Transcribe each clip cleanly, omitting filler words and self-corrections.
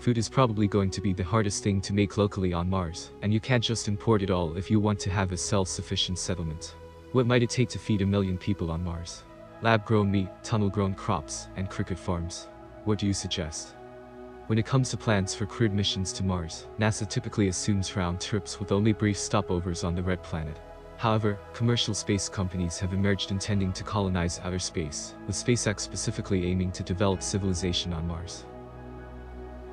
Food is probably going to be the hardest thing to make locally on Mars, and you can't just import it all if you want to have a self-sufficient settlement. What might it take to feed 1 million people on Mars? Lab-grown meat, tunnel-grown crops, and cricket farms. What do you suggest? When it comes to plans for crewed missions to Mars, NASA typically assumes round trips with only brief stopovers on the red planet. However, commercial space companies have emerged intending to colonize outer space, with SpaceX specifically aiming to develop civilization on Mars.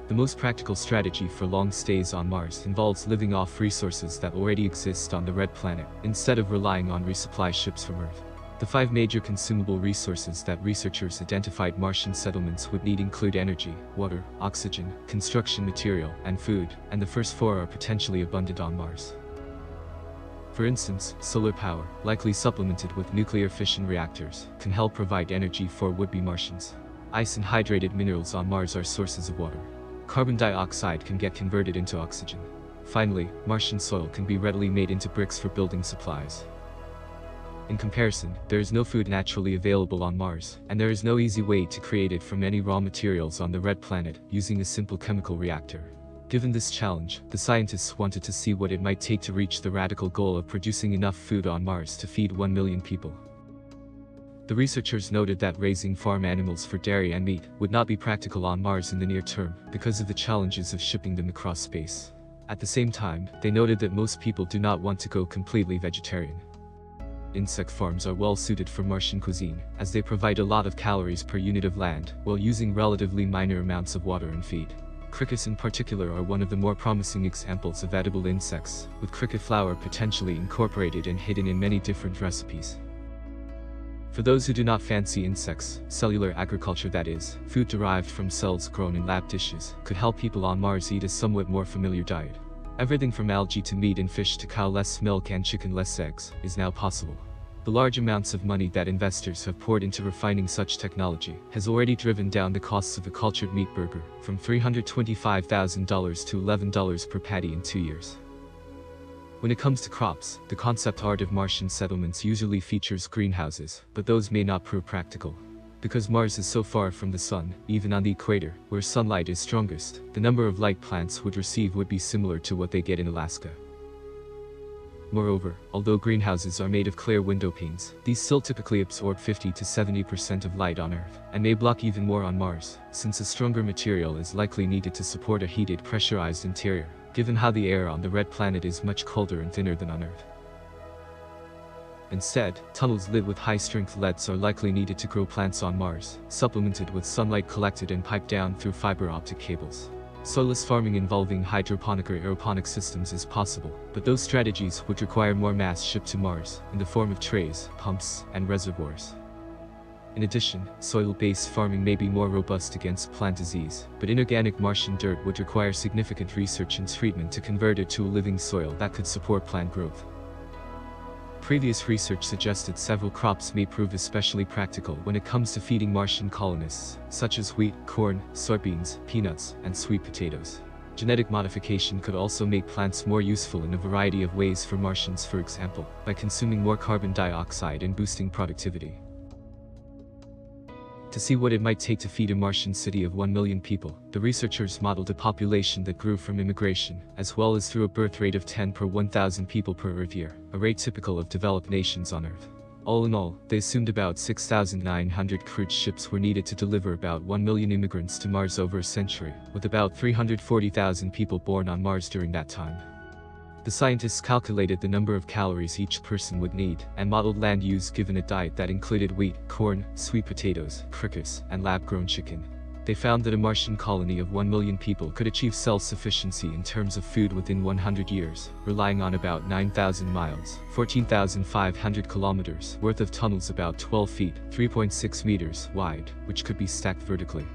The most practical strategy for long stays on Mars involves living off resources that already exist on the red planet, instead of relying on resupply ships from Earth. The 5 major consumable resources that researchers identified Martian settlements would need include energy, water, oxygen, construction material, and food, and the first 4 are potentially abundant on Mars. For instance, solar power, likely supplemented with nuclear fission reactors, can help provide energy for would-be Martians. Ice and hydrated minerals on Mars are sources of water. Carbon dioxide can get converted into oxygen. Finally, Martian soil can be readily made into bricks for building supplies. In comparison, there is no food naturally available on Mars, and there is no easy way to create it from any raw materials on the red planet using a simple chemical reactor. Given this challenge, the scientists wanted to see what it might take to reach the radical goal of producing enough food on Mars to feed 1 million people. The researchers noted that raising farm animals for dairy and meat would not be practical on Mars in the near term because of the challenges of shipping them across space. At the same time, they noted that most people do not want to go completely vegetarian. Insect farms are well suited for Martian cuisine, as they provide a lot of calories per unit of land, while using relatively minor amounts of water and feed. Crickets in particular are one of the more promising examples of edible insects, with cricket flour potentially incorporated and hidden in many different recipes. For those who do not fancy insects, cellular agriculture, that is, food derived from cells grown in lab dishes, could help people on Mars eat a somewhat more familiar diet. Everything from algae to meat and fish to cow less milk and chicken less eggs is now possible. The large amounts of money that investors have poured into refining such technology has already driven down the costs of a cultured meat burger from $325,000 to $11 per patty in 2 years. When it comes to crops, the concept art of Martian settlements usually features greenhouses, but those may not prove practical. Because Mars is so far from the sun, even on the equator, where sunlight is strongest, the number of light plants would receive would be similar to what they get in Alaska. Moreover, although greenhouses are made of clear window panes, these still typically absorb 50 to 70% of light on Earth, and may block even more on Mars, since a stronger material is likely needed to support a heated, pressurized interior, given how the air on the red planet is much colder and thinner than on Earth. Instead, tunnels lit with high-strength LEDs are likely needed to grow plants on Mars, supplemented with sunlight collected and piped down through fiber optic cables. Soilless farming involving hydroponic or aeroponic systems is possible, but those strategies would require more mass shipped to Mars, in the form of trays, pumps, and reservoirs. In addition, soil-based farming may be more robust against plant disease, but inorganic Martian dirt would require significant research and treatment to convert it to a living soil that could support plant growth. Previous research suggested several crops may prove especially practical when it comes to feeding Martian colonists, such as wheat, corn, soybeans, peanuts, and sweet potatoes. Genetic modification could also make plants more useful in a variety of ways for Martians, for example, by consuming more carbon dioxide and boosting productivity. To see what it might take to feed a Martian city of 1 million people, the researchers modeled a population that grew from immigration, as well as through a birth rate of 10 per 1,000 people per Earth year, a rate typical of developed nations on Earth. All in all, they assumed about 6,900 crewed ships were needed to deliver about 1 million immigrants to Mars over a century, with about 340,000 people born on Mars during that time. The scientists calculated the number of calories each person would need, and modeled land use given a diet that included wheat, corn, sweet potatoes, crickets, and lab-grown chicken. They found that a Martian colony of 1 million people could achieve self-sufficiency in terms of food within 100 years, relying on about 9,000 miles, 14,500 kilometers, worth of tunnels about 12 feet, 3.6 meters, wide, which could be stacked vertically.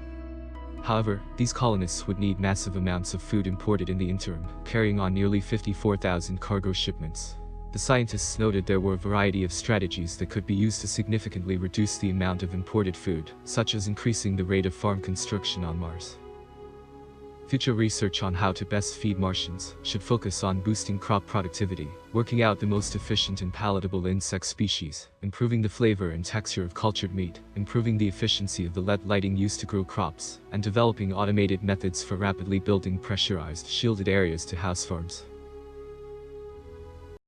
However, these colonists would need massive amounts of food imported in the interim, carrying on nearly 54,000 cargo shipments. The scientists noted there were a variety of strategies that could be used to significantly reduce the amount of imported food, such as increasing the rate of farm construction on Mars. Future research on how to best feed Martians should focus on boosting crop productivity, working out the most efficient and palatable insect species, improving the flavor and texture of cultured meat, improving the efficiency of the LED lighting used to grow crops, and developing automated methods for rapidly building pressurized, shielded areas to house farms.